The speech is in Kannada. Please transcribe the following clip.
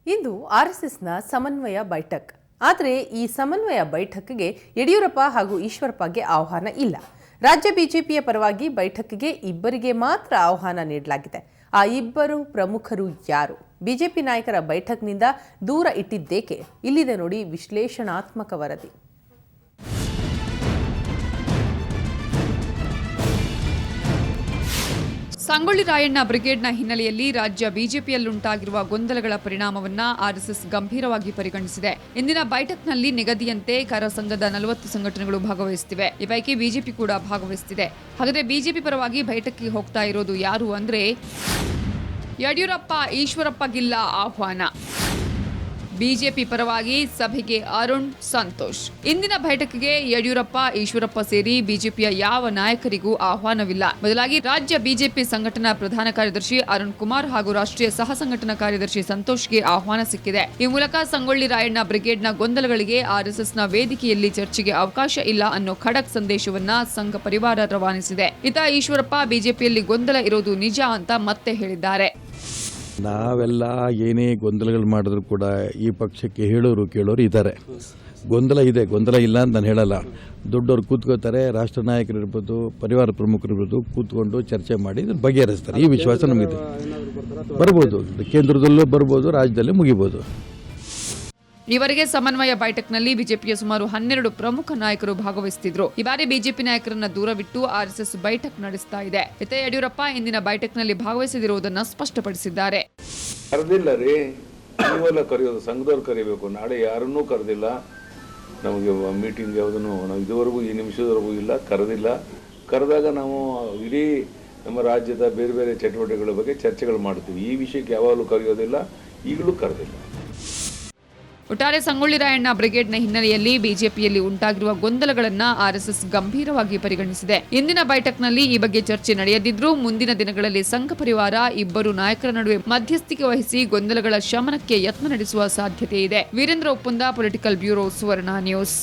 ಇಂದು ಆರ್ಎಸ್ಎಸ್ನ ಸಮನ್ವಯ ಬೈಠಕ್. ಆದರೆ ಈ ಸಮನ್ವಯ ಬೈಠಕ್ಗೆ ಯಡಿಯೂರಪ್ಪ ಹಾಗೂ ಈಶ್ವರಪ್ಪಗೆ ಆಹ್ವಾನ ಇಲ್ಲ. ರಾಜ್ಯ ಬಿಜೆಪಿಯ ಪರವಾಗಿ ಬೈಠಕ್ಗೆ ಇಬ್ಬರಿಗೆ ಮಾತ್ರ ಆಹ್ವಾನ ನೀಡಲಾಗಿದೆ. ಆ ಇಬ್ಬರು ಪ್ರಮುಖರು ಯಾರು? ಬಿಜೆಪಿ ನಾಯಕರ ಬೈಠಕ್ನಿಂದ ದೂರ ಇಟ್ಟಿದ್ದೇಕೆ? ಇಲ್ಲಿದೆ ನೋಡಿ ವಿಶ್ಲೇಷಣಾತ್ಮಕ ವರದಿ. ಸಂಗೊಳ್ಳಿ ರಾಯಣ್ಣ ಬ್ರಿಗೇಡ್ನ ಹಿನ್ನೆಲೆಯಲ್ಲಿ ರಾಜ್ಯ ಬಿಜೆಪಿಯಲ್ಲುಂಟಾಗಿರುವ ಗೊಂದಲಗಳ ಪರಿಣಾಮವನ್ನ ಆರ್ಎಸ್ಎಸ್ ಗಂಭೀರವಾಗಿ ಪರಿಗಣಿಸಿದೆ. ಇಂದಿನ ಬೈಠಕ್ನಲ್ಲಿ ನಿಗದಿಯಂತೆ ಕರ ಸಂಘದ 40 ಸಂಘಟನೆಗಳು ಭಾಗವಹಿಸುತ್ತಿವೆ. ಈ ಪೈಕಿ ಬಿಜೆಪಿ ಕೂಡ ಭಾಗವಹಿಸುತ್ತಿದೆ. ಹಾಗಾದ್ರೆ ಬಿಜೆಪಿ ಪರವಾಗಿ ಬೈಠಕ್ಗೆ ಹೋಗ್ತಾ ಇರೋದು ಯಾರು ಅಂದ್ರೆ ಯಡಿಯೂರಪ್ಪ ಈಶ್ವರಪ್ಪಗಿಲ್ಲ ಆಹ್ವಾನ. ಬಿಜೆಪಿ ಪರವಾಗಿ ಸಭೆಗೆ ಅರುಣ್, ಸಂತೋಷ್. ಇಂದಿನ ಬೈಠಕ್ಗೆ ಯಡಿಯೂರಪ್ಪ ಈಶ್ವರಪ್ಪ ಸೇರಿ ಬಿಜೆಪಿಯ ಯಾವ ನಾಯಕರಿಗೂ ಆಹ್ವಾನವಿಲ್ಲ. ಬದಲಾಗಿ ರಾಜ್ಯ ಬಿಜೆಪಿ ಸಂಘಟನಾ ಪ್ರಧಾನ ಕಾರ್ಯದರ್ಶಿ ಅರುಣ್ ಕುಮಾರ್ ಹಾಗೂ ರಾಷ್ಟ್ರೀಯ ಸಹ ಸಂಘಟನಾ ಕಾರ್ಯದರ್ಶಿ ಸಂತೋಷ್ಗೆ ಆಹ್ವಾನ ಸಿಕ್ಕಿದೆ. ಈ ಮೂಲಕ ಸಂಗೊಳ್ಳಿ ರಾಯಣ್ಣ ಬ್ರಿಗೇಡ್ನ ಗೊಂದಲಗಳಿಗೆ ಆರ್ಎಸ್ಎಸ್ನ ವೇದಿಕೆಯಲ್ಲಿ ಚರ್ಚೆಗೆ ಅವಕಾಶ ಇಲ್ಲ ಅನ್ನೋ ಖಡಕ್ ಸಂದೇಶವನ್ನ ಸಂಘ ಪರಿವಾರ ರವಾನಿಸಿದೆ. ಇತ್ತ ಈಶ್ವರಪ್ಪ ಬಿಜೆಪಿಯಲ್ಲಿ ಗೊಂದಲ ಇರೋದು ನಿಜ ಅಂತ ಮತ್ತೆ ಹೇಳಿದ್ದಾರೆ. ನಾವೆಲ್ಲ ಏನೇ ಗೊಂದಲಗಳು ಮಾಡಿದ್ರು ಕೂಡ ಈ ಪಕ್ಷಕ್ಕೆ ಹೇಳೋರು ಕೇಳೋರು ಇದ್ದಾರೆ. ಗೊಂದಲ ಇದೆ, ಗೊಂದಲ ಇಲ್ಲ ಅಂತ ನಾನು ಹೇಳಲ್ಲ. ದೊಡ್ಡವರು ಕೂತ್ಕೋತಾರೆ, ರಾಷ್ಟ್ರ ನಾಯಕರು ಇರ್ಬೋದು, ಪರಿವಾರ ಪ್ರಮುಖರು ಇರ್ಬೋದು, ಕೂತ್ಕೊಂಡು ಚರ್ಚೆ ಮಾಡಿ ಇದನ್ನು ಬಗೆಹರಿಸ್ತಾರೆ. ಈ ವಿಶ್ವಾಸ ನಮಗಿದೆ. ಬರ್ಬೋದು, ಕೇಂದ್ರದಲ್ಲೂ ಬರ್ಬೋದು, ರಾಜ್ಯದಲ್ಲೇ ಮುಗಿಬೋದು. ಈವರೆಗೆ ಸಮನ್ವಯ ಬೈಠಕ್ನಲ್ಲಿ ಬಿಜೆಪಿಯ ಸುಮಾರು 12 ಪ್ರಮುಖ ನಾಯಕರು ಭಾಗವಹಿಸುತ್ತಿದ್ರು. ಈ ಬಾರಿ ಬಿಜೆಪಿ ನಾಯಕರನ್ನ ದೂರವಿಟ್ಟು ಆರ್ಎಸ್ಎಸ್ ಬೈಠಕ್ ನಡೆಸ್ತಾ ಇದೆ. ಇತ್ತ ಯಡಿಯೂರಪ್ಪ ಇಂದಿನ ಬೈಠಕ್ನಲ್ಲಿ ಭಾಗವಹಿಸದಿರುವುದನ್ನು ಸ್ಪಷ್ಟಪಡಿಸಿದ್ದಾರೆ. ಕರೆದಿಲ್ಲ ರೀ, ನೀವೆಲ್ಲ ಕರೆಯೋದು, ಸಂಘದವ್ರು ಕರಿಬೇಕು. ನಾಳೆ ಯಾರನ್ನೂ ಕರೆದಿಲ್ಲ. ನಮಗೆ ಮೀಟಿಂಗ್ ಯಾವುದನ್ನು ನಾವು ಇದುವರೆಗೂ ಈ ನಿಮಿಷದವರೆಗೂ ಇಲ್ಲ, ಕರೆದಿಲ್ಲ. ಕರೆದಾಗ ನಾವು ಇಡೀ ನಮ್ಮ ರಾಜ್ಯದ ಬೇರೆ ಬೇರೆ ಚಟುವಟಿಕೆಗಳ ಬಗ್ಗೆ ಚರ್ಚೆಗಳು ಮಾಡ್ತೀವಿ. ಈ ವಿಷಯಕ್ಕೆ ಯಾವಾಗಲೂ ಕರೆಯೋದಿಲ್ಲ, ಈಗಲೂ ಕರೆದಿಲ್ಲ. ಒಟ್ಟಾರೆ ಸಂಗೊಳ್ಳಿ ರಾಯಣ್ಣ ಬ್ರಿಗೇಡ್ನ ಹಿನ್ನೆಲೆಯಲ್ಲಿ ಬಿಜೆಪಿಯಲ್ಲಿ ಉಂಟಾಗಿರುವ ಗೊಂದಲಗಳನ್ನು ಆರ್ಎಸ್ಎಸ್ ಗಂಭೀರವಾಗಿ ಪರಿಗಣಿಸಿದೆ. ಇಂದಿನ ಬೈಠಕ್ನಲ್ಲಿ ಈ ಬಗ್ಗೆ ಚರ್ಚೆ ನಡೆಯದಿದ್ರೂ ಮುಂದಿನ ದಿನಗಳಲ್ಲಿ ಸಂಘ ಪರಿವಾರ ಇಬ್ಬರು ನಾಯಕರ ನಡುವೆ ಮಧ್ಯಸ್ಥಿಕೆ ವಹಿಸಿ ಗೊಂದಲಗಳ ಶಮನಕ್ಕೆ ಯತ್ನ ನಡೆಸುವ ಸಾಧ್ಯತೆ ಇದೆ. ವೀರೇಂದ್ರ ಒಪ್ಪಂದ, ಪೊಲಿಟಿಕಲ್ ಬ್ಯೂರೋ, ಸುವರ್ಣ ನ್ಯೂಸ್.